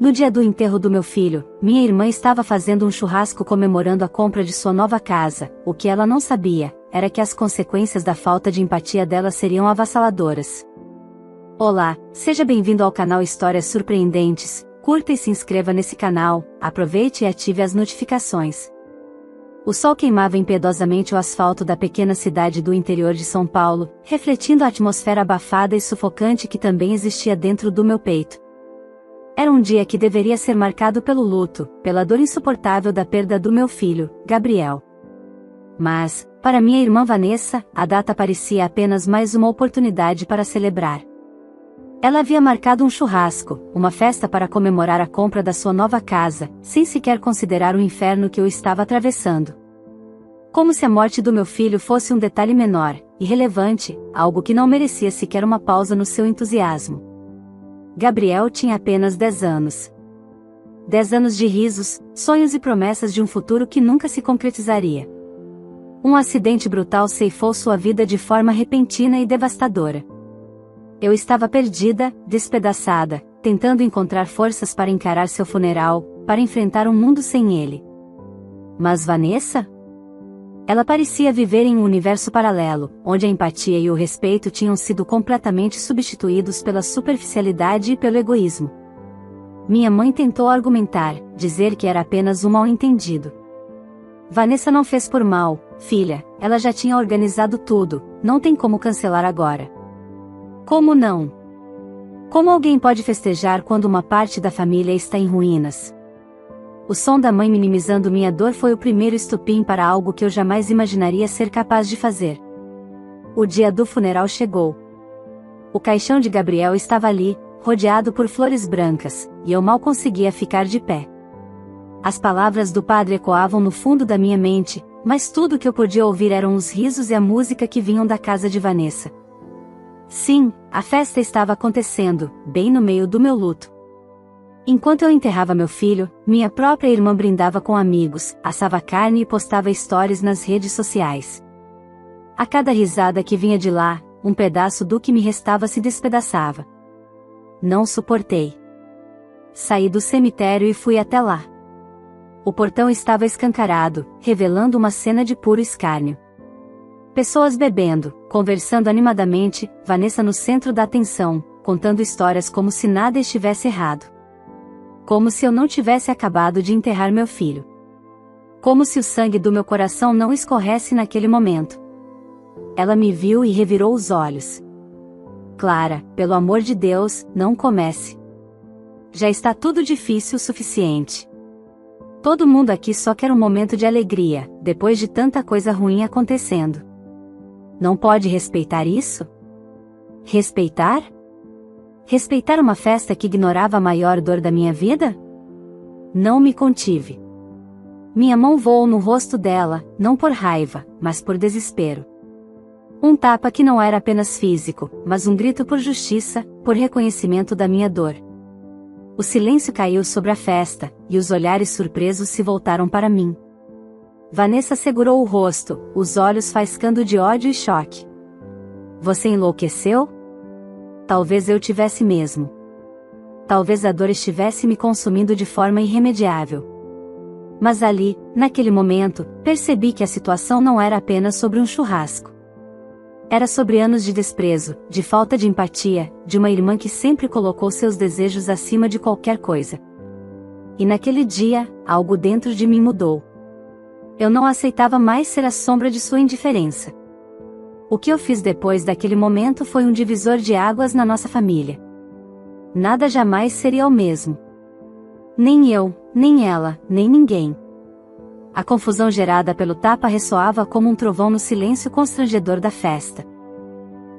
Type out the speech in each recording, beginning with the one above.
No dia do enterro do meu filho, minha irmã estava fazendo um churrasco comemorando a compra de sua nova casa. O que ela não sabia, era que as consequências da falta de empatia dela seriam avassaladoras. Olá, seja bem-vindo ao canal Histórias Surpreendentes. Curta e se inscreva nesse canal, aproveite e ative as notificações. O sol queimava impiedosamente o asfalto da pequena cidade do interior de São Paulo, refletindo a atmosfera abafada e sufocante que também existia dentro do meu peito. Era um dia que deveria ser marcado pelo luto, pela dor insuportável da perda do meu filho, Gabriel. Mas, para minha irmã Vanessa, a data parecia apenas mais uma oportunidade para celebrar. Ela havia marcado um churrasco, uma festa para comemorar a compra da sua nova casa, sem sequer considerar o inferno que eu estava atravessando. Como se a morte do meu filho fosse um detalhe menor, irrelevante, algo que não merecia sequer uma pausa no seu entusiasmo. Gabriel tinha apenas 10 anos. 10 anos de risos, sonhos e promessas de um futuro que nunca se concretizaria. Um acidente brutal ceifou sua vida de forma repentina e devastadora. Eu estava perdida, despedaçada, tentando encontrar forças para encarar seu funeral, para enfrentar um mundo sem ele. Mas Vanessa? Ela parecia viver em um universo paralelo, onde a empatia e o respeito tinham sido completamente substituídos pela superficialidade e pelo egoísmo. Minha mãe tentou argumentar, dizer que era apenas um mal-entendido. Vanessa não fez por mal, filha, ela já tinha organizado tudo, não tem como cancelar agora. Como não? Como alguém pode festejar quando uma parte da família está em ruínas? O som da mãe minimizando minha dor foi o primeiro estopim para algo que eu jamais imaginaria ser capaz de fazer. O dia do funeral chegou. O caixão de Gabriel estava ali, rodeado por flores brancas, e eu mal conseguia ficar de pé. As palavras do padre ecoavam no fundo da minha mente, mas tudo o que eu podia ouvir eram os risos e a música que vinham da casa de Vanessa. Sim, a festa estava acontecendo, bem no meio do meu luto. Enquanto eu enterrava meu filho, minha própria irmã brindava com amigos, assava carne e postava stories nas redes sociais. A cada risada que vinha de lá, um pedaço do que me restava se despedaçava. Não suportei. Saí do cemitério e fui até lá. O portão estava escancarado, revelando uma cena de puro escárnio. Pessoas bebendo, conversando animadamente, Vanessa no centro da atenção, contando histórias como se nada estivesse errado. Como se eu não tivesse acabado de enterrar meu filho. Como se o sangue do meu coração não escorresse naquele momento. Ela me viu e revirou os olhos. Clara, pelo amor de Deus, não comece. Já está tudo difícil o suficiente. Todo mundo aqui só quer um momento de alegria, depois de tanta coisa ruim acontecendo. Não pode respeitar isso? Respeitar? Respeitar uma festa que ignorava a maior dor da minha vida? Não me contive. Minha mão voou no rosto dela, não por raiva, mas por desespero. Um tapa que não era apenas físico, mas um grito por justiça, por reconhecimento da minha dor. O silêncio caiu sobre a festa, e os olhares surpresos se voltaram para mim. Vanessa segurou o rosto, os olhos faiscando de ódio e choque. Você enlouqueceu? Talvez eu tivesse mesmo. Talvez a dor estivesse me consumindo de forma irremediável. Mas ali, naquele momento, percebi que a situação não era apenas sobre um churrasco. Era sobre anos de desprezo, de falta de empatia, de uma irmã que sempre colocou seus desejos acima de qualquer coisa. E naquele dia, algo dentro de mim mudou. Eu não aceitava mais ser a sombra de sua indiferença. O que eu fiz depois daquele momento foi um divisor de águas na nossa família. Nada jamais seria o mesmo. Nem eu, nem ela, nem ninguém. A confusão gerada pelo tapa ressoava como um trovão no silêncio constrangedor da festa.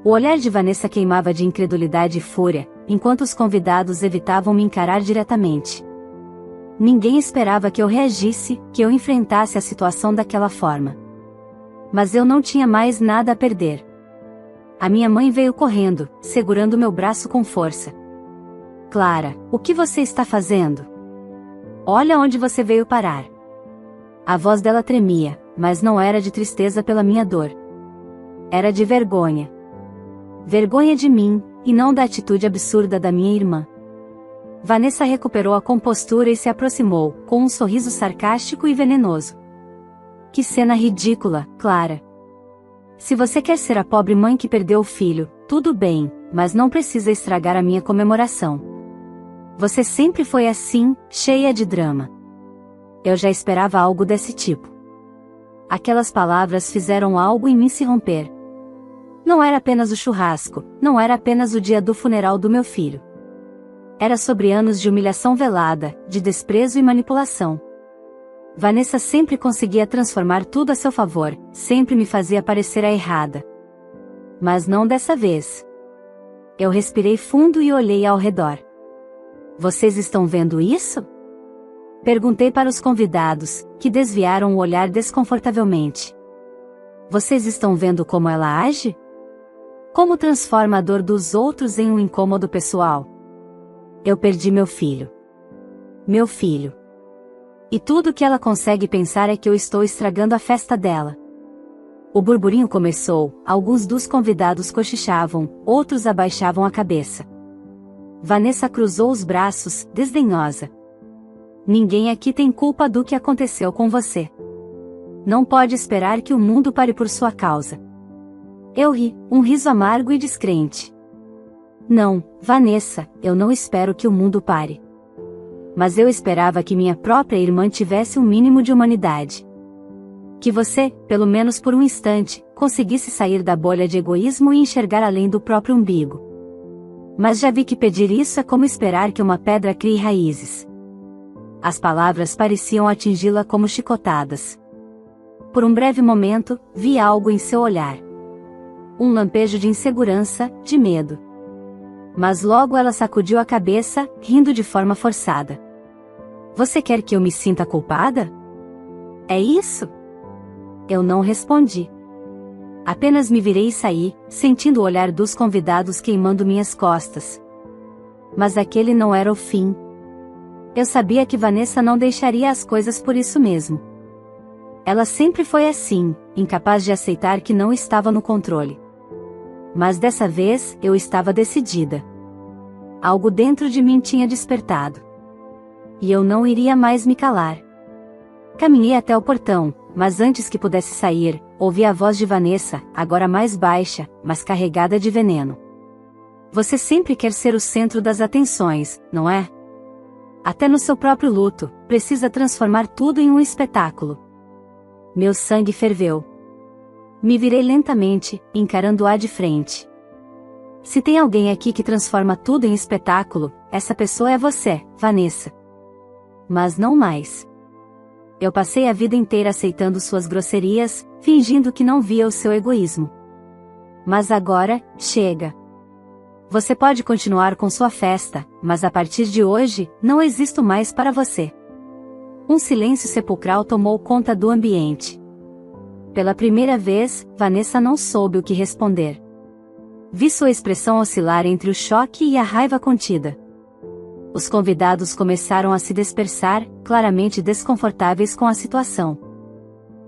O olhar de Vanessa queimava de incredulidade e fúria, enquanto os convidados evitavam me encarar diretamente. Ninguém esperava que eu reagisse, que eu enfrentasse a situação daquela forma. Mas eu não tinha mais nada a perder. A minha mãe veio correndo, segurando meu braço com força. Clara, o que você está fazendo? Olha onde você veio parar. A voz dela tremia, mas não era de tristeza pela minha dor. Era de vergonha. Vergonha de mim, e não da atitude absurda da minha irmã. Vanessa recuperou a compostura e se aproximou, com um sorriso sarcástico e venenoso. Que cena ridícula, Clara. Se você quer ser a pobre mãe que perdeu o filho, tudo bem, mas não precisa estragar a minha comemoração. Você sempre foi assim, cheia de drama. Eu já esperava algo desse tipo. Aquelas palavras fizeram algo em mim se romper. Não era apenas o churrasco, não era apenas o dia do funeral do meu filho. Era sobre anos de humilhação velada, de desprezo e manipulação. Vanessa sempre conseguia transformar tudo a seu favor, sempre me fazia parecer a errada. Mas não dessa vez. Eu respirei fundo e olhei ao redor. Vocês estão vendo isso? Perguntei para os convidados, que desviaram o olhar desconfortavelmente. Vocês estão vendo como ela age? Como transforma a dor dos outros em um incômodo pessoal? Eu perdi meu filho. Meu filho. E tudo que ela consegue pensar é que eu estou estragando a festa dela. O burburinho começou, alguns dos convidados cochichavam, outros abaixavam a cabeça. Vanessa cruzou os braços, desdenhosa. Ninguém aqui tem culpa do que aconteceu com você. Não pode esperar que o mundo pare por sua causa. Eu ri, um riso amargo e descrente. Não, Vanessa, eu não espero que o mundo pare. Mas eu esperava que minha própria irmã tivesse um mínimo de humanidade. Que você, pelo menos por um instante, conseguisse sair da bolha de egoísmo e enxergar além do próprio umbigo. Mas já vi que pedir isso é como esperar que uma pedra crie raízes. As palavras pareciam atingi-la como chicotadas. Por um breve momento, vi algo em seu olhar. Um lampejo de insegurança, de medo. Mas logo ela sacudiu a cabeça, rindo de forma forçada. Você quer que eu me sinta culpada? É isso? Eu não respondi. Apenas me virei e saí, sentindo o olhar dos convidados queimando minhas costas. Mas aquele não era o fim. Eu sabia que Vanessa não deixaria as coisas por isso mesmo. Ela sempre foi assim, incapaz de aceitar que não estava no controle. Mas dessa vez, eu estava decidida. Algo dentro de mim tinha despertado. E eu não iria mais me calar. Caminhei até o portão, mas antes que pudesse sair, ouvi a voz de Vanessa, agora mais baixa, mas carregada de veneno. Você sempre quer ser o centro das atenções, não é? Até no seu próprio luto, precisa transformar tudo em um espetáculo. Meu sangue ferveu. Me virei lentamente, encarando-a de frente. Se tem alguém aqui que transforma tudo em espetáculo, essa pessoa é você, Vanessa. Mas não mais. Eu passei a vida inteira aceitando suas grosserias, fingindo que não via o seu egoísmo. Mas agora, chega. Você pode continuar com sua festa, mas a partir de hoje, não existo mais para você. Um silêncio sepulcral tomou conta do ambiente. Pela primeira vez, Vanessa não soube o que responder. Vi sua expressão oscilar entre o choque e a raiva contida. Os convidados começaram a se dispersar, claramente desconfortáveis com a situação.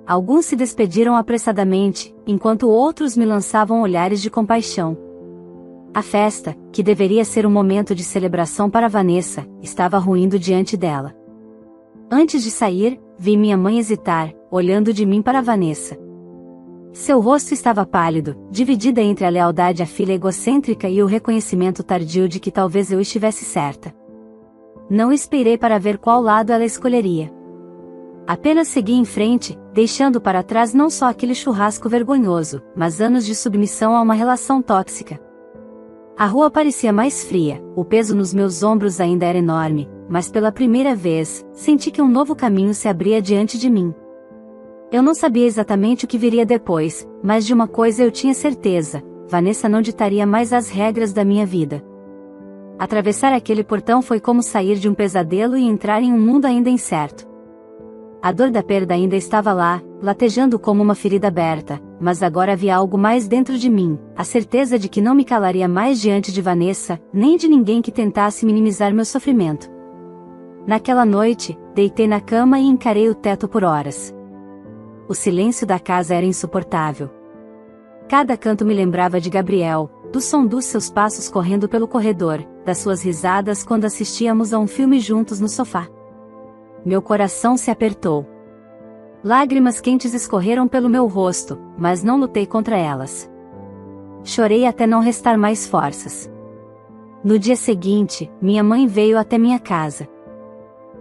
Alguns se despediram apressadamente, enquanto outros me lançavam olhares de compaixão. A festa, que deveria ser um momento de celebração para Vanessa, estava ruindo diante dela. Antes de sair, vi minha mãe hesitar, olhando de mim para Vanessa. Seu rosto estava pálido, dividida entre a lealdade à filha egocêntrica e o reconhecimento tardio de que talvez eu estivesse certa. Não esperei para ver qual lado ela escolheria. Apenas segui em frente, deixando para trás não só aquele churrasco vergonhoso, mas anos de submissão a uma relação tóxica. A rua parecia mais fria, o peso nos meus ombros ainda era enorme, mas pela primeira vez, senti que um novo caminho se abria diante de mim. Eu não sabia exatamente o que viria depois, mas de uma coisa eu tinha certeza: Vanessa não ditaria mais as regras da minha vida. Atravessar aquele portão foi como sair de um pesadelo e entrar em um mundo ainda incerto. A dor da perda ainda estava lá, latejando como uma ferida aberta, mas agora havia algo mais dentro de mim, a certeza de que não me calaria mais diante de Vanessa, nem de ninguém que tentasse minimizar meu sofrimento. Naquela noite, deitei na cama e encarei o teto por horas. O silêncio da casa era insuportável. Cada canto me lembrava de Gabriel, do som dos seus passos correndo pelo corredor, das suas risadas quando assistíamos a um filme juntos no sofá. Meu coração se apertou. Lágrimas quentes escorreram pelo meu rosto, mas não lutei contra elas. Chorei até não restar mais forças. No dia seguinte, minha mãe veio até minha casa.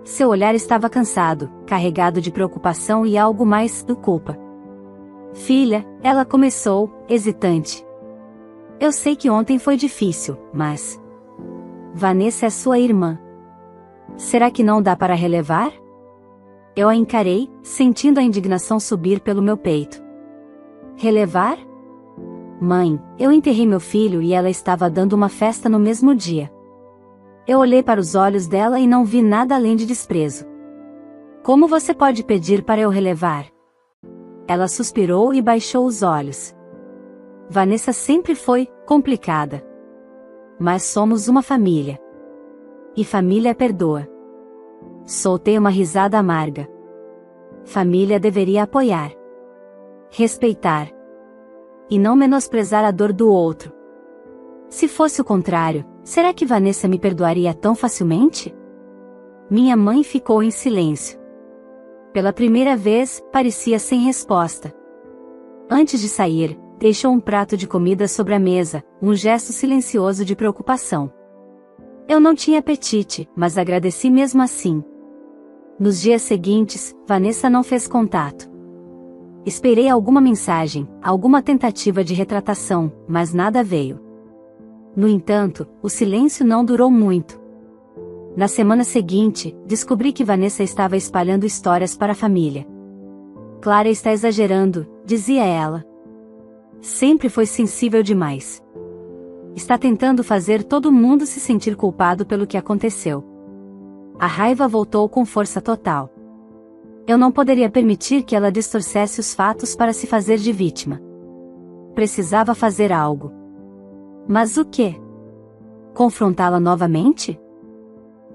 Seu olhar estava cansado, carregado de preocupação e algo mais de culpa. Filha, ela começou, hesitante. Eu sei que ontem foi difícil, mas... Vanessa é sua irmã. Será que não dá para relevar? Eu a encarei, sentindo a indignação subir pelo meu peito. Relevar? Mãe, eu enterrei meu filho e ela estava dando uma festa no mesmo dia. Eu olhei para os olhos dela e não vi nada além de desprezo. Como você pode pedir para eu relevar? Ela suspirou e baixou os olhos. Vanessa sempre foi complicada. Mas somos uma família. E família perdoa. Soltei uma risada amarga. Família deveria apoiar, respeitar e não menosprezar a dor do outro. Se fosse o contrário, será que Vanessa me perdoaria tão facilmente? Minha mãe ficou em silêncio. Pela primeira vez, parecia sem resposta. Antes de sair, deixou um prato de comida sobre a mesa, um gesto silencioso de preocupação. Eu não tinha apetite, mas agradeci mesmo assim. Nos dias seguintes, Vanessa não fez contato. Esperei alguma mensagem, alguma tentativa de retratação, mas nada veio. No entanto, o silêncio não durou muito. Na semana seguinte, descobri que Vanessa estava espalhando histórias para a família. Clara está exagerando, dizia ela. Sempre foi sensível demais. Está tentando fazer todo mundo se sentir culpado pelo que aconteceu. A raiva voltou com força total. Eu não poderia permitir que ela distorcesse os fatos para se fazer de vítima. Precisava fazer algo. Mas o quê? Confrontá-la novamente?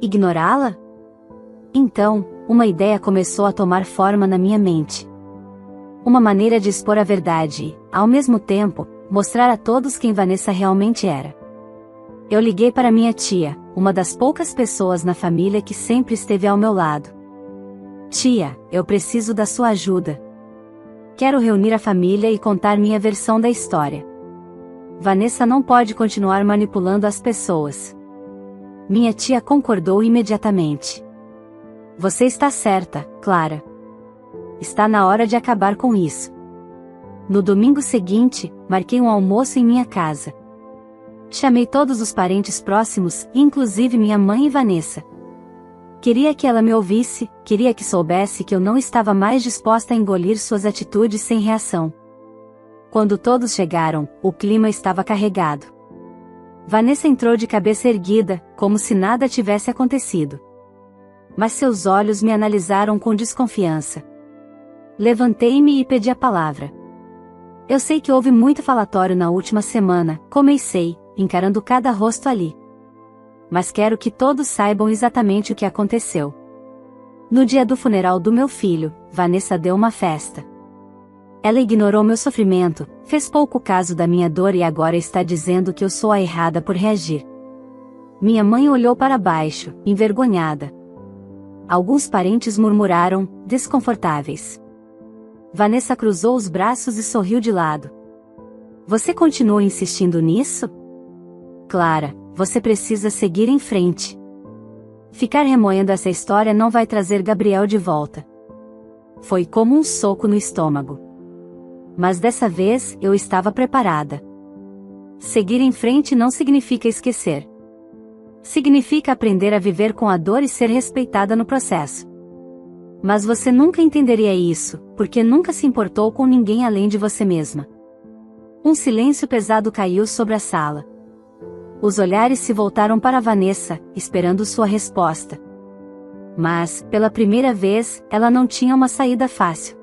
Ignorá-la? Então, uma ideia começou a tomar forma na minha mente. Uma maneira de expor a verdade e, ao mesmo tempo, mostrar a todos quem Vanessa realmente era. Eu liguei para minha tia, uma das poucas pessoas na família que sempre esteve ao meu lado. Tia, eu preciso da sua ajuda. Quero reunir a família e contar minha versão da história. Vanessa não pode continuar manipulando as pessoas. Minha tia concordou imediatamente. Você está certa, Clara. Está na hora de acabar com isso. No domingo seguinte, marquei um almoço em minha casa. Chamei todos os parentes próximos, inclusive minha mãe e Vanessa. Queria que ela me ouvisse, queria que soubesse que eu não estava mais disposta a engolir suas atitudes sem reação. Quando todos chegaram, o clima estava carregado. Vanessa entrou de cabeça erguida, como se nada tivesse acontecido. Mas seus olhos me analisaram com desconfiança. Levantei-me e pedi a palavra. Eu sei que houve muito falatório na última semana, comecei, encarando cada rosto ali. Mas quero que todos saibam exatamente o que aconteceu. No dia do funeral do meu filho, Vanessa deu uma festa. Ela ignorou meu sofrimento, fez pouco caso da minha dor e agora está dizendo que eu sou a errada por reagir. Minha mãe olhou para baixo, envergonhada. Alguns parentes murmuraram, desconfortáveis. Vanessa cruzou os braços e sorriu de lado. Você continua insistindo nisso? Clara, você precisa seguir em frente. Ficar remoendo essa história não vai trazer Gabriel de volta. Foi como um soco no estômago. Mas dessa vez, eu estava preparada. Seguir em frente não significa esquecer. Significa aprender a viver com a dor e ser respeitada no processo. Mas você nunca entenderia isso, porque nunca se importou com ninguém além de você mesma. Um silêncio pesado caiu sobre a sala. Os olhares se voltaram para Vanessa, esperando sua resposta. Mas, pela primeira vez, ela não tinha uma saída fácil.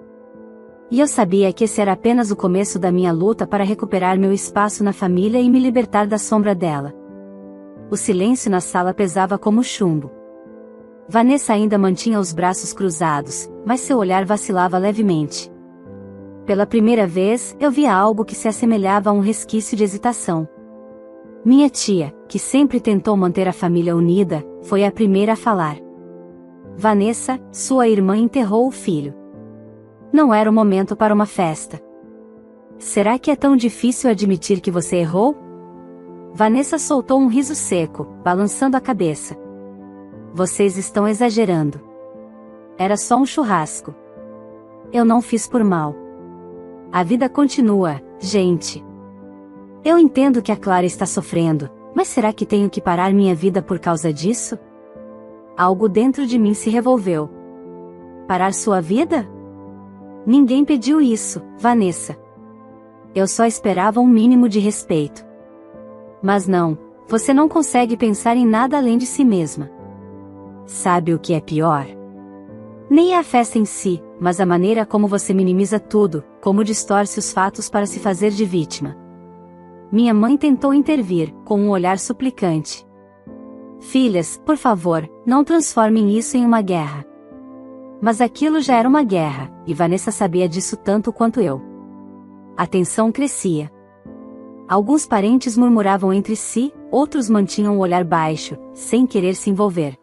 E eu sabia que esse era apenas o começo da minha luta para recuperar meu espaço na família e me libertar da sombra dela. O silêncio na sala pesava como chumbo. Vanessa ainda mantinha os braços cruzados, mas seu olhar vacilava levemente. Pela primeira vez, eu via algo que se assemelhava a um resquício de hesitação. Minha tia, que sempre tentou manter a família unida, foi a primeira a falar. Vanessa, sua irmã enterrou o filho. Não era o momento para uma festa. Será que é tão difícil admitir que você errou? Vanessa soltou um riso seco, balançando a cabeça. Vocês estão exagerando. Era só um churrasco. Eu não fiz por mal. A vida continua, gente. Eu entendo que a Clara está sofrendo, mas será que tenho que parar minha vida por causa disso? Algo dentro de mim se revolveu. Parar sua vida? Ninguém pediu isso, Vanessa. Eu só esperava um mínimo de respeito. Mas não, você não consegue pensar em nada além de si mesma. Sabe o que é pior? Nem é a festa em si, mas a maneira como você minimiza tudo, como distorce os fatos para se fazer de vítima. Minha mãe tentou intervir, com um olhar suplicante. Filhas, por favor, não transformem isso em uma guerra. Mas aquilo já era uma guerra, e Vanessa sabia disso tanto quanto eu. A tensão crescia. Alguns parentes murmuravam entre si, outros mantinham o olhar baixo, sem querer se envolver.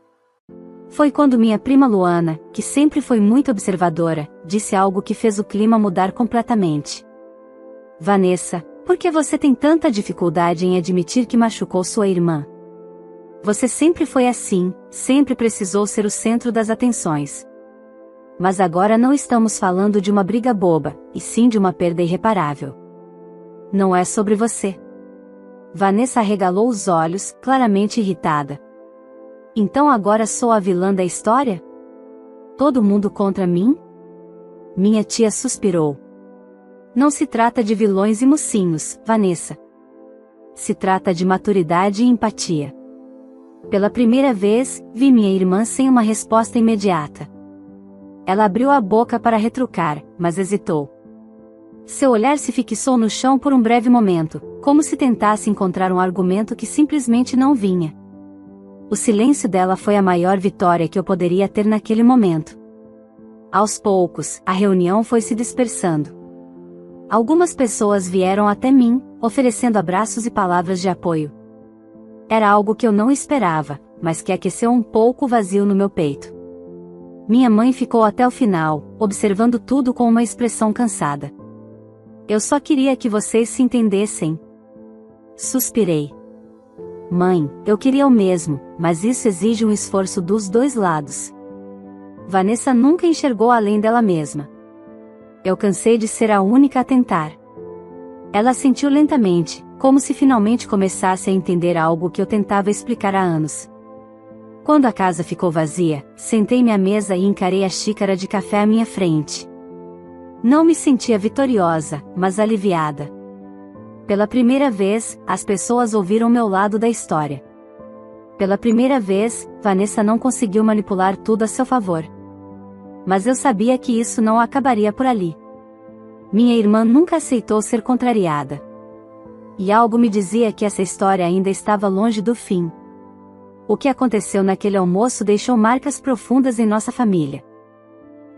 Foi quando minha prima Luana, que sempre foi muito observadora, disse algo que fez o clima mudar completamente. Vanessa, por que você tem tanta dificuldade em admitir que machucou sua irmã? Você sempre foi assim, sempre precisou ser o centro das atenções. Mas agora não estamos falando de uma briga boba, e sim de uma perda irreparável. Não é sobre você. Vanessa arregalou os olhos, claramente irritada. Então agora sou a vilã da história? Todo mundo contra mim? Minha tia suspirou. Não se trata de vilões e mocinhos, Vanessa. Se trata de maturidade e empatia. Pela primeira vez, vi minha irmã sem uma resposta imediata. Ela abriu a boca para retrucar, mas hesitou. Seu olhar se fixou no chão por um breve momento, como se tentasse encontrar um argumento que simplesmente não vinha. O silêncio dela foi a maior vitória que eu poderia ter naquele momento. Aos poucos, a reunião foi se dispersando. Algumas pessoas vieram até mim, oferecendo abraços e palavras de apoio. Era algo que eu não esperava, mas que aqueceu um pouco o vazio no meu peito. Minha mãe ficou até o final, observando tudo com uma expressão cansada. Eu só queria que vocês se entendessem. Suspirei. Mãe, eu queria o mesmo, mas isso exige um esforço dos dois lados. Vanessa nunca enxergou além dela mesma. Eu cansei de ser a única a tentar. Ela assentiu lentamente, como se finalmente começasse a entender algo que eu tentava explicar há anos. Quando a casa ficou vazia, sentei-me à mesa e encarei a xícara de café à minha frente. Não me sentia vitoriosa, mas aliviada. Pela primeira vez, as pessoas ouviram meu lado da história. Pela primeira vez, Vanessa não conseguiu manipular tudo a seu favor. Mas eu sabia que isso não acabaria por ali. Minha irmã nunca aceitou ser contrariada. E algo me dizia que essa história ainda estava longe do fim. O que aconteceu naquele almoço deixou marcas profundas em nossa família.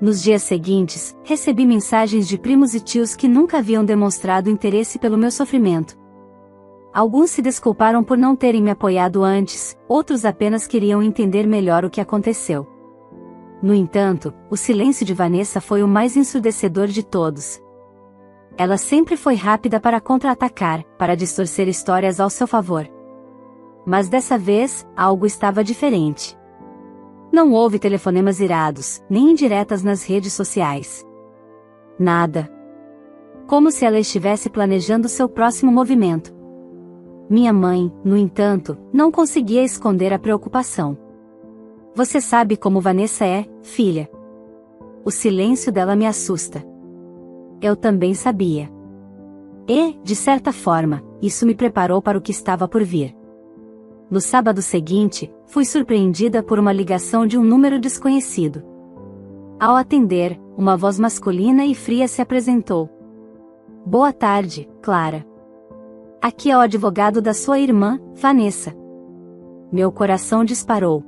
Nos dias seguintes, recebi mensagens de primos e tios que nunca haviam demonstrado interesse pelo meu sofrimento. Alguns se desculparam por não terem me apoiado antes, outros apenas queriam entender melhor o que aconteceu. No entanto, o silêncio de Vanessa foi o mais ensurdecedor de todos. Ela sempre foi rápida para contra-atacar, para distorcer histórias ao seu favor. Mas dessa vez, algo estava diferente. Não houve telefonemas irados, nem indiretas nas redes sociais. Nada. Como se ela estivesse planejando seu próximo movimento. Minha mãe, no entanto, não conseguia esconder a preocupação. Você sabe como Vanessa é, filha. O silêncio dela me assusta. Eu também sabia. E, de certa forma, isso me preparou para o que estava por vir. No sábado seguinte, fui surpreendida por uma ligação de um número desconhecido. Ao atender, uma voz masculina e fria se apresentou. Boa tarde, Clara. Aqui é o advogado da sua irmã, Vanessa. Meu coração disparou.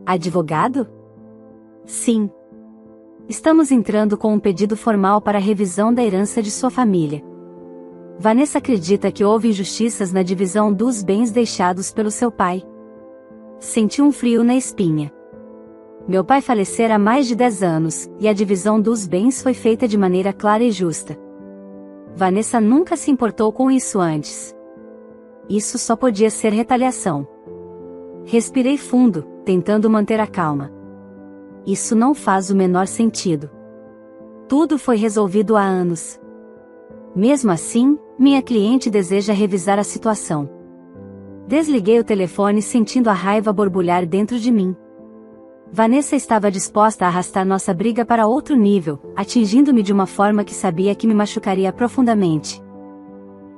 Advogado? Sim. Estamos entrando com um pedido formal para a revisão da herança de sua família. Vanessa acredita que houve injustiças na divisão dos bens deixados pelo seu pai. Senti um frio na espinha. Meu pai falecera há mais de 10 anos, e a divisão dos bens foi feita de maneira clara e justa. Vanessa nunca se importou com isso antes. Isso só podia ser retaliação. Respirei fundo, tentando manter a calma. Isso não faz o menor sentido. Tudo foi resolvido há anos. Mesmo assim, minha cliente deseja revisar a situação. Desliguei o telefone sentindo a raiva borbulhar dentro de mim. Vanessa estava disposta a arrastar nossa briga para outro nível, atingindo-me de uma forma que sabia que me machucaria profundamente.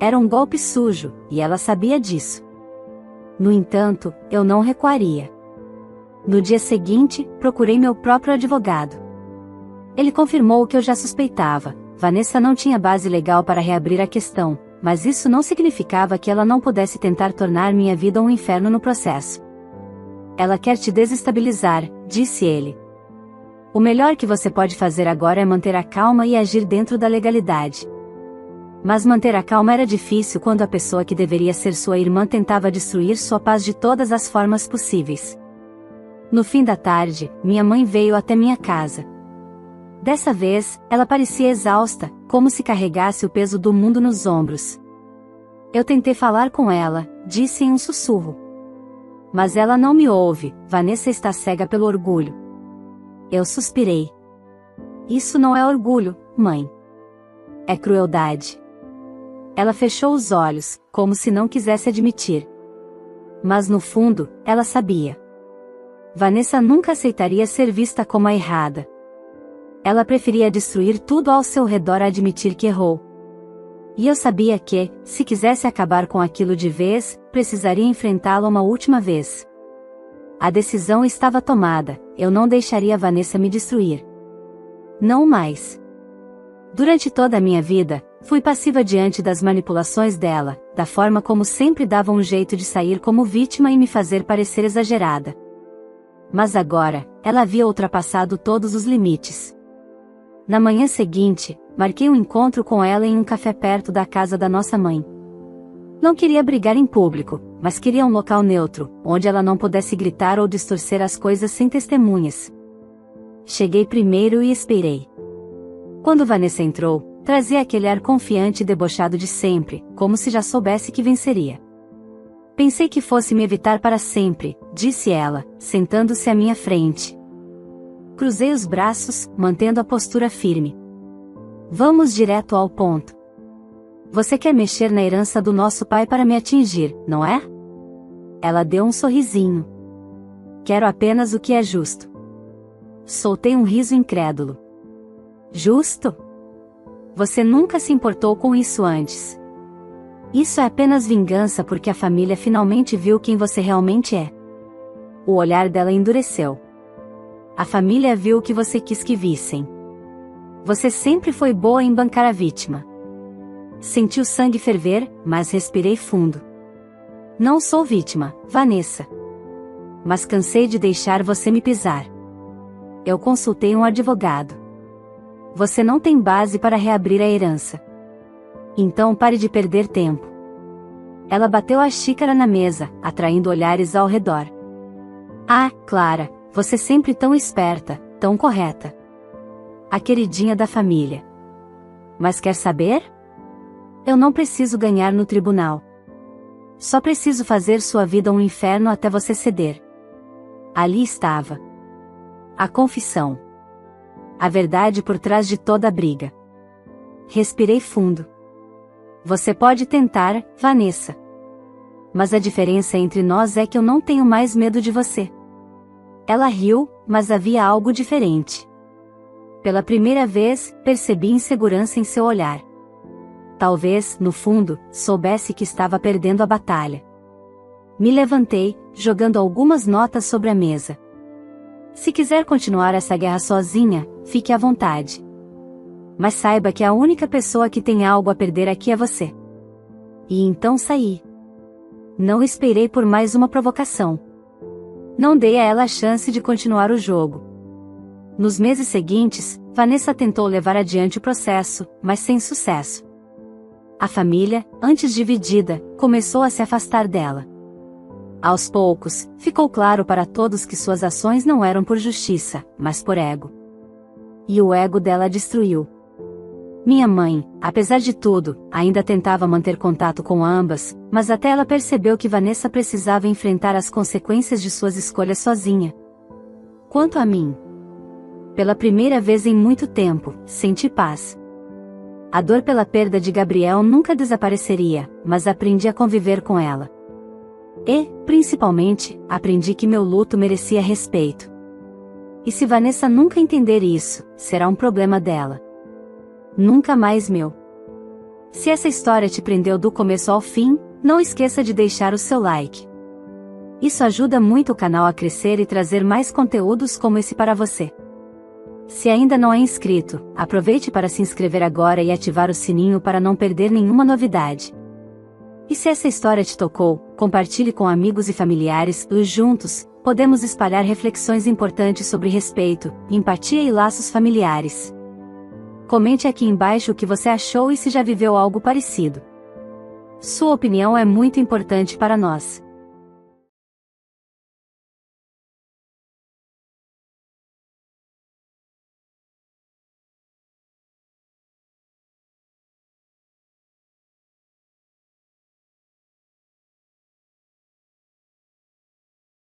Era um golpe sujo, e ela sabia disso. No entanto, eu não recuaria. No dia seguinte, procurei meu próprio advogado. Ele confirmou o que eu já suspeitava: Vanessa não tinha base legal para reabrir a questão, mas isso não significava que ela não pudesse tentar tornar minha vida um inferno no processo. Ela quer te desestabilizar, disse ele. O melhor que você pode fazer agora é manter a calma e agir dentro da legalidade. Mas manter a calma era difícil quando a pessoa que deveria ser sua irmã tentava destruir sua paz de todas as formas possíveis. No fim da tarde, minha mãe veio até minha casa. Dessa vez, ela parecia exausta, como se carregasse o peso do mundo nos ombros. Eu tentei falar com ela, disse em um sussurro. Mas ela não me ouve. Vanessa está cega pelo orgulho. Eu suspirei. Isso não é orgulho, mãe. É crueldade. Ela fechou os olhos, como se não quisesse admitir. Mas no fundo, ela sabia. Vanessa nunca aceitaria ser vista como a errada. Ela preferia destruir tudo ao seu redor a admitir que errou. E eu sabia que, se quisesse acabar com aquilo de vez, precisaria enfrentá-lo uma última vez. A decisão estava tomada: eu não deixaria Vanessa me destruir. Não mais. Durante toda a minha vida, fui passiva diante das manipulações dela, da forma como sempre dava um jeito de sair como vítima e me fazer parecer exagerada. Mas agora, ela havia ultrapassado todos os limites. Na manhã seguinte, marquei um encontro com ela em um café perto da casa da nossa mãe. Não queria brigar em público, mas queria um local neutro, onde ela não pudesse gritar ou distorcer as coisas sem testemunhas. Cheguei primeiro e esperei. Quando Vanessa entrou, trazia aquele ar confiante e debochado de sempre, como se já soubesse que venceria. Pensei que fosse me evitar para sempre, disse ela, sentando-se à minha frente. Cruzei os braços, mantendo a postura firme. Vamos direto ao ponto. Você quer mexer na herança do nosso pai para me atingir, não é? Ela deu um sorrisinho. Quero apenas o que é justo. Soltei um riso incrédulo. Justo? Você nunca se importou com isso antes. Isso é apenas vingança porque a família finalmente viu quem você realmente é. O olhar dela endureceu. A família viu o que você quis que vissem. Você sempre foi boa em bancar a vítima. Senti o sangue ferver, mas respirei fundo. Não sou vítima, Vanessa. Mas cansei de deixar você me pisar. Eu consultei um advogado. Você não tem base para reabrir a herança. Então pare de perder tempo. Ela bateu a xícara na mesa, atraindo olhares ao redor. Ah, Clara, você sempre tão esperta, tão correta. A queridinha da família. Mas quer saber? Eu não preciso ganhar no tribunal. Só preciso fazer sua vida um inferno até você ceder. Ali estava. A confissão. A verdade por trás de toda a briga. Respirei fundo. Você pode tentar, Vanessa. Mas a diferença entre nós é que eu não tenho mais medo de você. Ela riu, mas havia algo diferente. Pela primeira vez, percebi insegurança em seu olhar. Talvez, no fundo, soubesse que estava perdendo a batalha. Me levantei, jogando algumas notas sobre a mesa. Se quiser continuar essa guerra sozinha, fique à vontade. Mas saiba que a única pessoa que tem algo a perder aqui é você. E então saí. Não esperei por mais uma provocação. Não dei a ela a chance de continuar o jogo. Nos meses seguintes, Vanessa tentou levar adiante o processo, mas sem sucesso. A família, antes dividida, começou a se afastar dela. Aos poucos, ficou claro para todos que suas ações não eram por justiça, mas por ego. E o ego dela a destruiu. Minha mãe, apesar de tudo, ainda tentava manter contato com ambas, mas até ela percebeu que Vanessa precisava enfrentar as consequências de suas escolhas sozinha. Quanto a mim, pela primeira vez em muito tempo, senti paz. A dor pela perda de Gabriel nunca desapareceria, mas aprendi a conviver com ela. E, principalmente, aprendi que meu luto merecia respeito. E se Vanessa nunca entender isso, será um problema dela. Nunca mais meu. Se essa história te prendeu do começo ao fim, não esqueça de deixar o seu like. Isso ajuda muito o canal a crescer e trazer mais conteúdos como esse para você. Se ainda não é inscrito, aproveite para se inscrever agora e ativar o sininho para não perder nenhuma novidade. E se essa história te tocou, compartilhe com amigos e familiares, e juntos, podemos espalhar reflexões importantes sobre respeito, empatia e laços familiares. Comente aqui embaixo o que você achou e se já viveu algo parecido. Sua opinião é muito importante para nós.